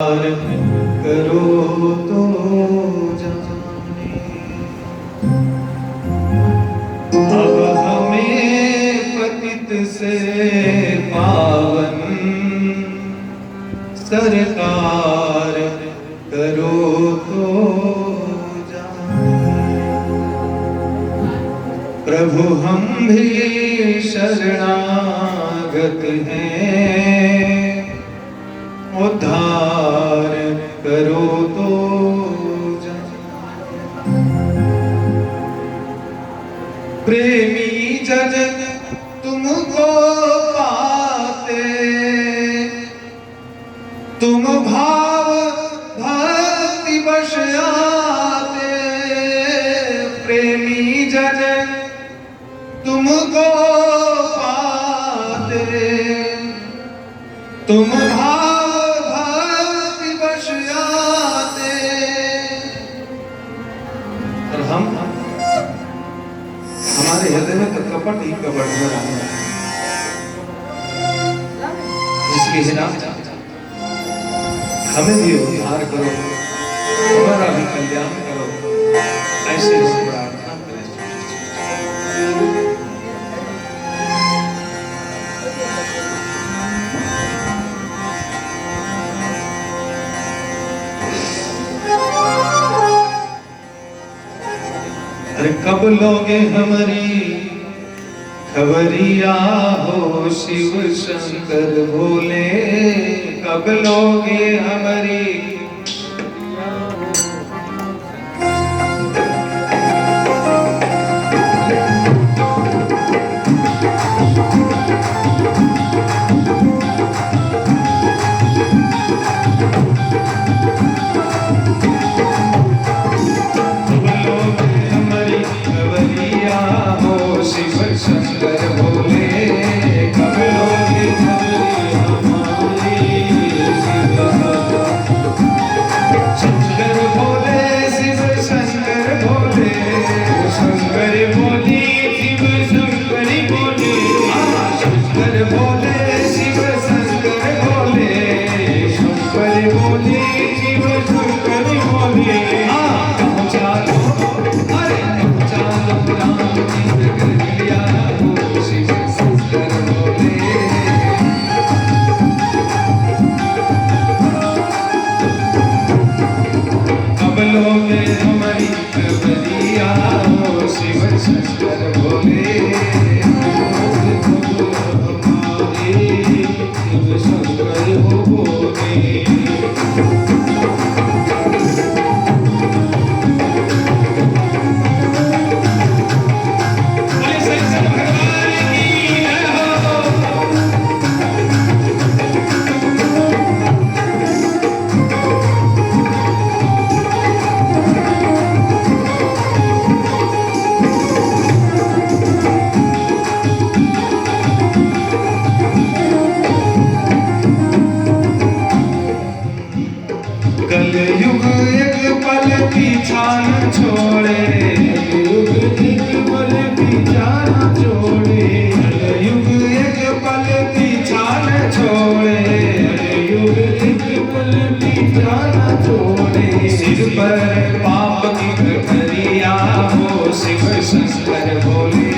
करो तो जाने अब हमें पतित से पावन सरकार करो तो जाने। प्रभु हम भी शरणागत हैं, उद्धार करो तो जाने। प्रेमी जन तुमको पाते, तुम भाव भक्ति वश आते। प्रेमी जन तुमको पाते, तुम भाव भक्ति वश आते। और हम हमारे हृदय में तो कपट ही कपट नजर आता है, जिसके खिलाफ हमें भी उद्धार करो, हमारा भी कल्याण करो, ऐसे प्रार्थना करें। अरे कब लोगे हमारी खबरिया हो शिव शंकर भोले, कब लोगे हमारी शंकर भोले, कब लोगे हमारी शंकर भोले शिव शंकर भोले, शंकर भोले शिव शंकर भोले, शंकर भोले शिव शंकर भोले, शंकर भोले शिव शंकर भोले। पहुँचा लो, अरे पहुँचा लो राम जी नगर लिया हो शिव शंकर भोले। कब लोगे हमारी खबरिया हो शिव शंकर भोले, हमारे शिव शंकर भोले। कलयुग एक पल पीछा न छोड़े, कलयुग एक पल पीछा न छोड़े, कलयुग एक पल पीछा न छोड़े, कलयुग एक पल पीछा न छोड़े। सिर पर पाप की गठरिया हो शिव शंकर भोले,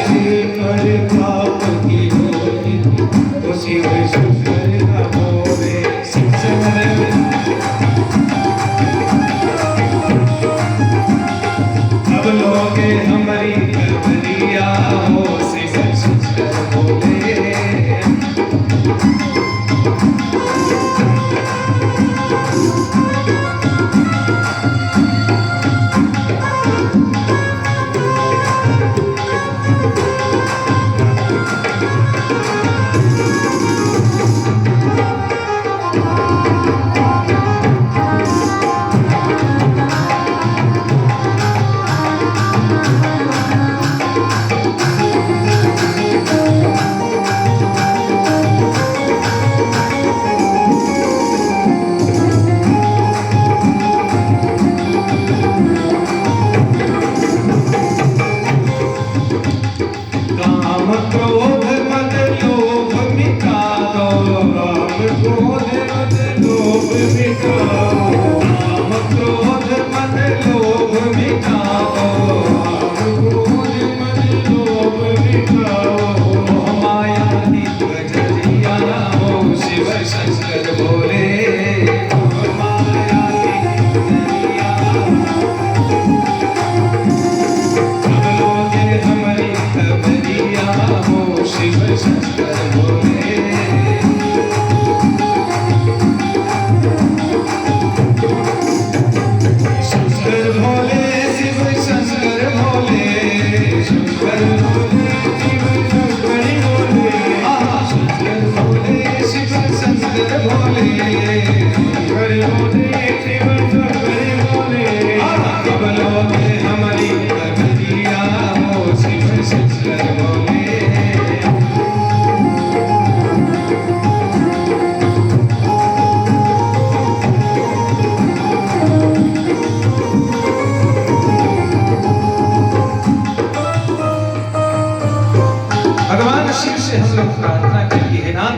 सिर पर पाप की गठरिया हो शिव शंकर भोले। कब लोगे हमारी खबरिया हो शिव शंकर भोले। सगरे बोले शिव सगरे बोले कबलों में हमारी कबिया हो शिव सगरे बोले। भगवान शिव से हम लोग प्रार्थना करती है ना,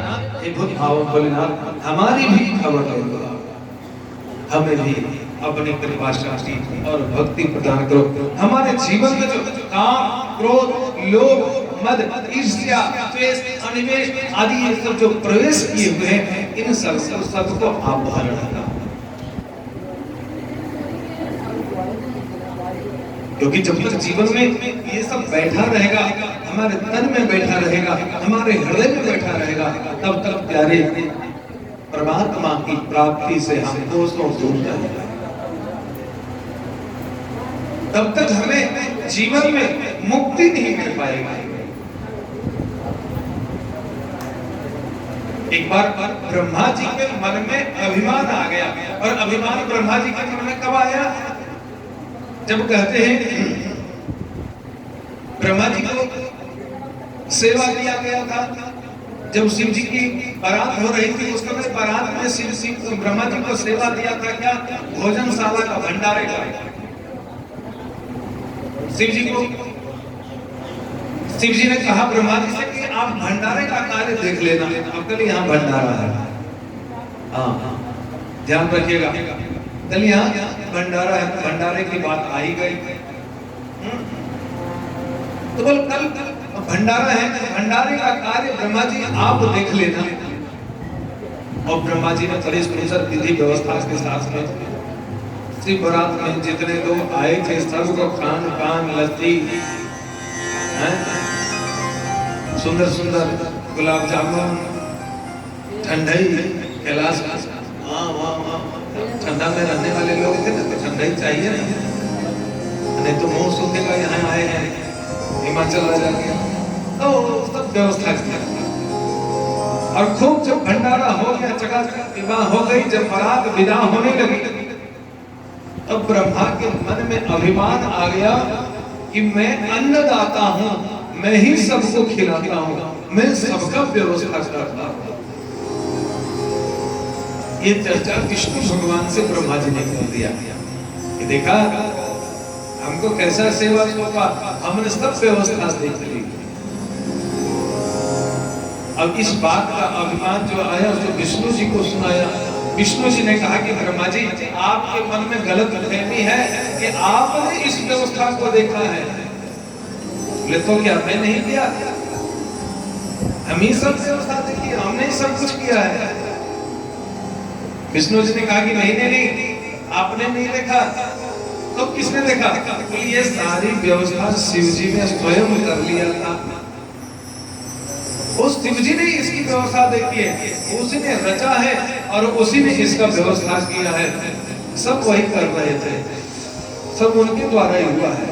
हे भूत भाव भोलेनाथ हमारी भी खबर लो, हमें भी अपनी कृपा शक्ति और भक्ति प्रदान करो। हमारे जीवन में जो काम क्रोध लोभ मद ईर्ष्या द्वेष अनिवेश आदि ये सब जो प्रवेश किए हुए हैं इन सबको आप बाहर हटाओ, क्योंकि जब तक जीवन में ये सब बैठा रहेगा, हमारे तन में बैठा रहेगा, हमारे हृदय में बैठा रहेगा, तब तक प्यारे परमात्मा की प्राप्ति से हम दोस्तों दूर रहेंगे। तब तक हमें जीवन में मुक्ति नहीं मिल पाएगी। एक बार ब्रह्मा जी के मन में अभिमान आ गया, और अभिमान ब्रह्मा जी के मन में कब आया? जब कहते हैं ब्रह्मा जी को सेवा दिया गया था, जब शिव जी की बारात हो रही थी, उस समय बारात में शिव ब्रह्मा जी को सेवा दिया था क्या? भोजनशाला का, भंडारे का। शिव जी ने कहा ब्रह्मा जी से कि आप भंडारे का कार्य देख लेना, कल यहाँ भंडारा है। हाँ ध्यान रखिएगा, कल यहाँ भंडारा है। भंडारे की बात आई गई तो बोल कल भंडारा है, भंडारे का कार्य ब्रह्मा जी आप देख लेना। और ब्रह्मा जी ने बड़ी सुंदर विधि व्यवस्था के साथ में शिव बारात में जितने लोग आए थे सबको खान पान लस्सी सुंदर सुंदर गुलाब जामुन ठंडाई कैलाश ठंडा में रहने वाले लोग थे ना, तो ठंडा ही चाहिए ना, नहीं तो मुंह सूखेगा। यहाँ आए हैं हिमाचल राजा के, तो सब व्यवस्था किया और खूब जब भंडारा हो गया, चकाचक विवाह हो गई, जब बारात विदा होने लगी, तब ब्रह्मा के मन में अभिमान आ गया कि मैं अन्नदाता हूँ, मैं ही सबको खिलाता हूँ, मैं सबका व्यवस्था करता हूँ। ये चर्चा विष्णु भगवान से ब्रह्मा जी ने कर दिया कि देखा हमको कैसा सेवा होगा, हमने सब व्यवस्था देख ली। अब इस बात का अभिमान जो आया उसको विष्णु जी को सुनाया। विष्णु जी ने कहा कि ब्रह्मा जी आपके मन में गलत फहमी है कि आपने इस व्यवस्था को देखा है। बोले तो क्या मैं नहीं किया? हम ही सब व्यवस्था देखी, हमने ही सब कुछ किया है। विष्णु जी ने कहा कि नहीं आपने नहीं देखा, तो किसने देखा? तो ये सारी व्यवस्था शिव जी ने स्वयं कर लिया था। उस शिव जी ने इसकी व्यवस्था देखी है, उसी ने रचा है और उसी ने इसका व्यवस्था किया है। सब वही कर रहे थे, सब उनके द्वारा ही हुआ है।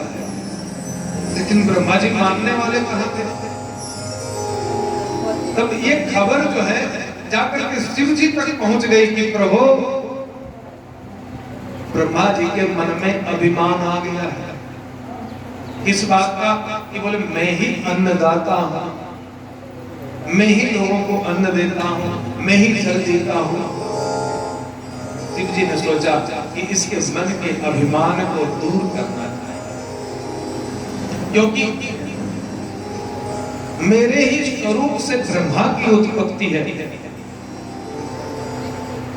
लेकिन ब्रह्मा जी मानने वाले कहाँ थे? तब ये खबर जो है जाकर के शिव जी तक पहुंच गई कि प्रभु ब्रह्मा जी के मन में अभिमान आ गया है। किस बात का? कि बोले मैं ही अन्नदाता हूं, मैं ही लोगों को अन्न देता हूं, मैं ही जल देता हूं। शिव जी ने सोचा कि इसके मन के अभिमान को दूर करना चाहिए, क्योंकि मेरे ही स्वरूप से ब्रह्मा की उत्पत्ति है।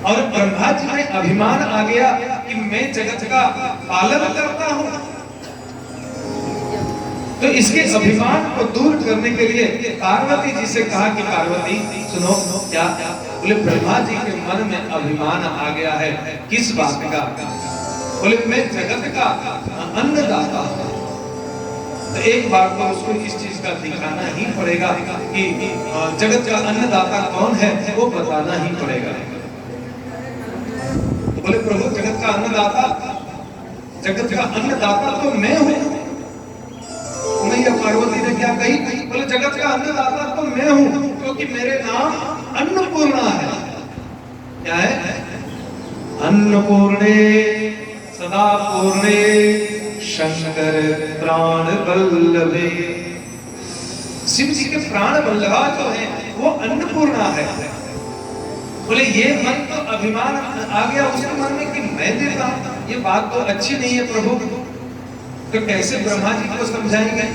और ब्रह्मा जी में अभिमान आ गया कि मैं जगत का पालन करता हूं, तो इसके अभिमान को दूर करने के लिए पार्वती जी से कहा कि पार्वती सुनो, क्या? बोले ब्रह्मा जी के मन में अभिमान आ गया है। किस बात का? बोले मैं जगत का अन्नदाता हूं। तो एक बार तो उसको इस चीज का दिखाना ही पड़ेगा कि जगत का अन्नदाता कौन है, वो बताना ही पड़ेगा। तो बोले प्रभु जगत का अन्नदाता तो मैं हूं। मैया पार्वती ने क्या कही? बोले जगत का अन्नदाता तो मैं हूं, क्योंकि मेरे नाम अन्नपूर्णा है। क्या है? अन्नपूर्णे सदा पूर्णे शंकर प्राण वल्लभे। शिव जी के प्राण वल्लभा जो है वो अन्नपूर्णा है। बोले ये मन तो अभिमान आ गया उसके मन में कि मैं देता हूं, ये बात तो अच्छी नहीं है प्रभु, तो कैसे ब्रह्मा जी को समझाएंगे?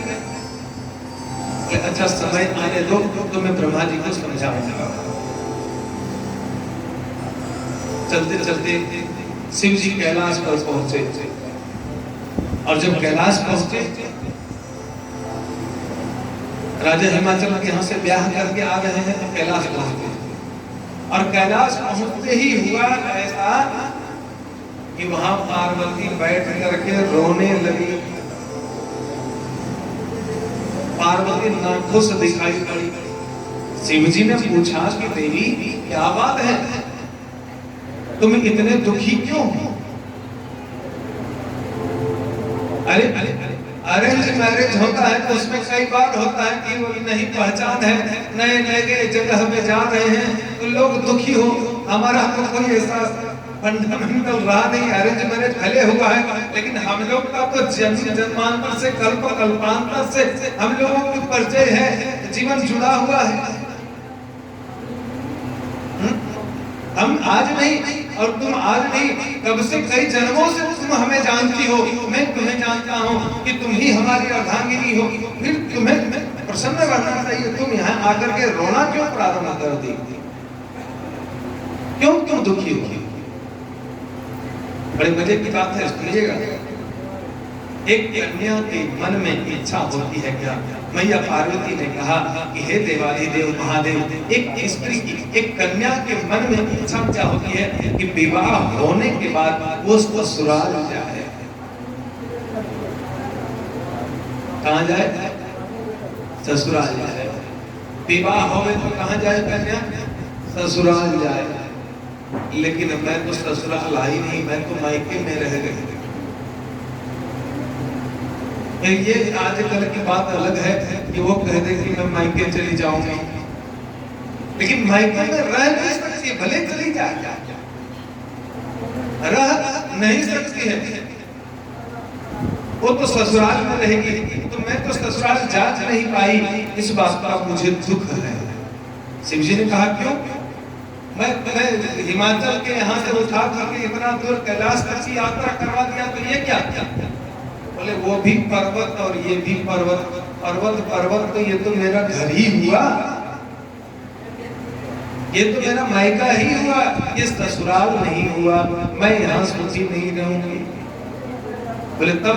बोले अच्छा समय आने दो तो मैं ब्रह्मा जी को समझाऊंगा। चलते चलते शिव जी कैलाश पर पहुंचे और जब कैलाश पहुंचे राजा हिमाचल के यहाँ से ब्याह करके आ रहे हैं तो कैलाश पहुंचे और कैलाश पहुंचते ही हुआ ऐसा कि वहां पार्वती बैठ करके रोने लगी। पार्वती नाखुश दिखाई पड़ी। शिव जी ने पूछा कि देवी क्या बात है, तुम इतने दुखी क्यों हो? अरे अरेंज मैरिज होता है तो उसमें कई बार होता है कि वो नहीं पहचान है, नए नए जगह में जा रहे हैं तो लोग दुखी हो। हमारा तो कोई ऐसा फंडामेंटल रहा नहीं, अरेंज मैरिज भले हुआ है लेकिन हम लोग का तो जन्म जन्मांतर से कल्प कल्पांतर से हम लोगों की परिचय है, जीवन जुड़ा हुआ है। हम आज नहीं और तुम आज नहीं, कब से कई जन्मों से तुम हमें जानती हो, मैं तुम्हें जानता हूँ कि तुम ही हमारी अर्धांगिनी हो, फिर तुम्हें प्रसन्न रहना चाहिए। तुम यहाँ आकर के रोना क्यों प्रारंभ कर दी? क्यों क्यों दुखी हो? बड़े मजे की बात है, सुनिएगा। एक कन्या के मन में इच्छा होती है क्या? मैया पार्वती ने कहा कि हे देवाधिदेव महादेव, एक स्त्री की, एक कन्या के मन में इच्छा क्या होती है कि विवाह होने के बाद वो ससुराल जाए। कहाँ जाए? ससुराल जाए। विवाह होवे तो कहाँ जाए कन्या? ससुराल जाए। लेकिन मैं तो ससुराल आई नहीं, मैं तो मायके में रह गई। ये आजकल की बात अलग है कि वो कहते कि मैं मायके चली जाऊंगी, लेकिन मायके में रह नहीं सकती, भले चली जाए, रह नहीं सकती है। वो तो ससुराल में रहेगी, तो मैं तो ससुराल जा नहीं पाई, इस बात का मुझे दुख है। शिव जी ने कहा क्यों? मैं हिमाचल के यहाँ से उठा करके इतना दूर कैलाश तक की यात्रा करवा दिया, तो ये क्या? बोले वो भी पर्वत और ये भी पर्वत, पर्वत पर्वत तो ये तो मेरा घर ही हुआ, ये तो मेरा मायका ही हुआ, ये ससुराल नहीं हुआ, मैं यहाँ सुखी नहीं रहूंगी। बोले तब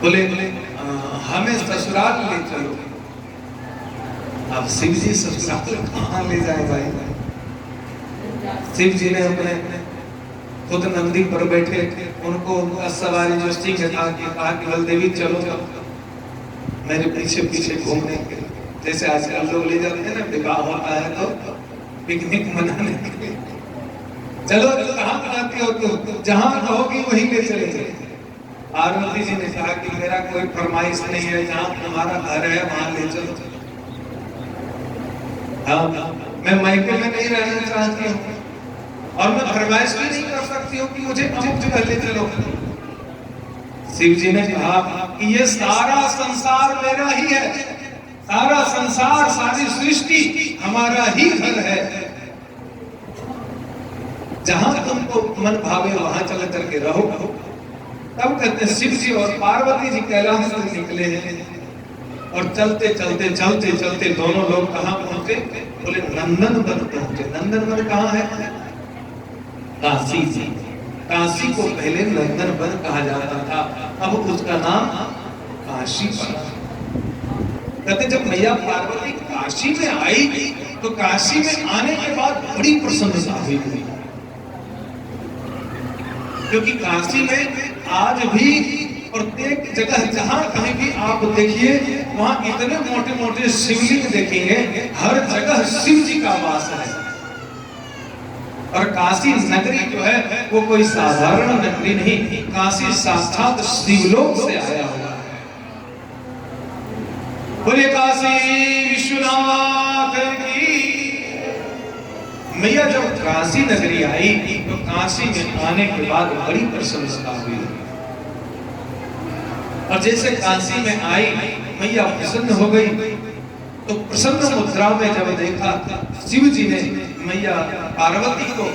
बोले हमें ससुराल ले चलो। अब शिव जी ससुराल कहाँ ले जाए भाई? शिव जी ने अपने खुद नंदी पर बैठे उनको सवारी जो सिंह था कि कहा कि बलदेवी चलो मेरे पीछे पीछे घूमने के, जैसे आजकल लोग ले जाते हैं ना, विवाह होता है तो पिकनिक मनाने के लिए। चलो कहाँ मनाती हो तुम? जहाँ कहोगी वहीं ले चले। पार्वती जी ने कहा कि मेरा कोई फरमाइश नहीं है, जहाँ तुम्हारा घर है वहां ले चलो। हाँ, मैं मायके में नहीं रहना चाहती हूँ और मैं फरमाइश भी नहीं कर सकती हूँ कि मुझे अमुक जगह ले चलो। शिव जी ने कहा कि ये सारा संसार मेरा ही है, सारा संसार सारी सृष्टि हमारा ही घर है, जहां तुमको मन भावे वहां चले चल के रहो। तब कहते हैं शिव जी और पार्वती जी कैलाश से निकले हैं और चलते चलते चलते चलते दोनों लोग कहाँ पहुंचे? बोले नंदनवन पहुंचे। नंदनवन कहाँ है? काशी जी। काशी को पहले नंदनवन कहा जाता था, अब उसका नाम काशी पड़ा। कहते जब मैया पार्वती काशी में आई तो काशी में आने के बाद बड़ी प्रसन्नता हुई, क्योंकि काशी में आज भी प्रत्येक जगह जहां कहीं भी आप देखिए वहां इतने मोटे मोटे शिवलिंग देखेंगे, हर जगह शिव जी का वास है। और काशी नगरी जो है वो कोई साधारण नगरी नहीं, काशी साक्षात शिवलोक से आया हुआ है। बोले काशी विश्वनाथ की, मैया जब काशी नगरी आई तो काशी में आने के बाद बड़ी प्रसन्नता हुई, और जैसे काशी में आई मैया प्रसन्न हो गई, तो प्रसन्न मुद्रा में जब देखा शिव जी ने मैया पार्वती को,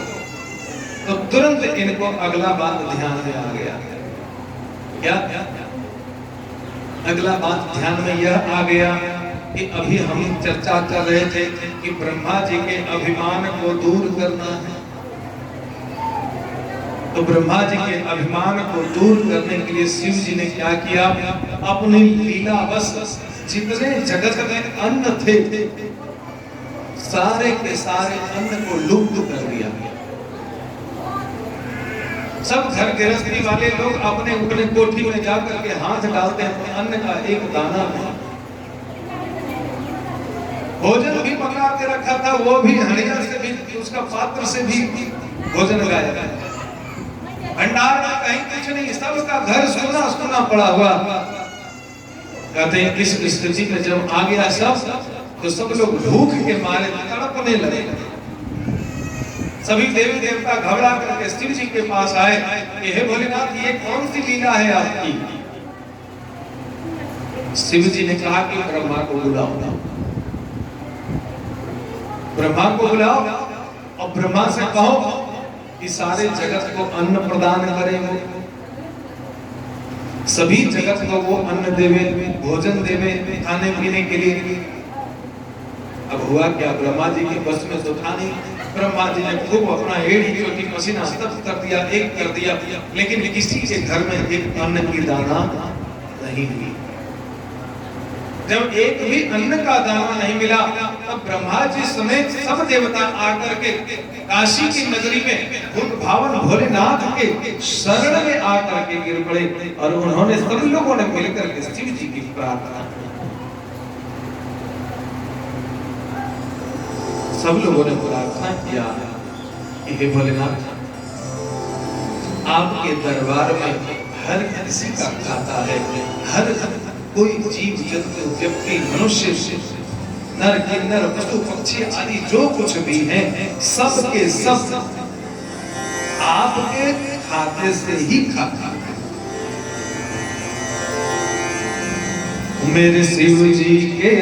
तो तुरंत इनको अगला बात ध्यान में आ गया। क्या अगला बात ध्यान में यह आ गया कि अभी हम चर्चा कर रहे थे कि ब्रह्मा जी के अभिमान को दूर करना है, तो ब्रह्मा जी के अभिमान को दूर करने के लिए शिव जी ने क्या किया, अपनी लीला बस जितने जगत में अन्न थे सारे के सारे अन्न को लुप्त कर दिया। सब घर गृहस्थी वाले लोग अपने अपने कोठी में जाकर के हाथ डालते हैं तो अन्न का एक दाना नहीं। भोजन भी पका के रखा था, वो भी हड़िया से भी, उसका पात्र से भी भोजन लगाया। भंडार में कहीं कुछ नहीं, सबका घर सोना सोना पड़ा हुआ। कहते हैं इस स्थिति में जब आ गया सब, तो सब लोग भूख के मारे तड़पने लगे। सभी देवी देवता घबरा करके शिव जी के पास आए कि हे भोलेनाथ, ये कौन सी लीला है आपकी? शिव जी ने कहा कि ब्रह्मा को बुलाओ, ब्रह्मा को बुलाओ और ब्रह्मा से कहो कि सारे जगत को अन्न प्रदान करेंगे, सभी जगत को वो अन्न देवे, भोजन देवे खाने पीने के लिए। अब हुआ क्या, ब्रह्मा जी के बस में तो था नहीं। ब्रह्मा जी ने खूब अपना एड़ी चोटी पसीना सब कर दिया, एक कर दिया, लेकिन किसी के घर में एक अन्न की दाना नहीं मिली। जब एक भी अन्न का दाना नहीं मिला, तब ब्रह्मा जी समेत सब देवता आकर के काशी की नगरी में भूत भावन भोलेनाथ के शरण में आकर के गिर पड़े, और उन्होंने सब लोगों ने मिलकर के शिव जी की प्रार्थना, सब लोगों ने प्रार्थना किया कि हे भोलेनाथ, आपके दरबार में हर किसी का खाता है, हर कोई जीव जंतु व्यक्ति मनुष्य नर किन्नर पशु पक्षी आदि जो कुछ भी है, सब के सब आपके खाते से ही खाता है। मेरे शिव जी के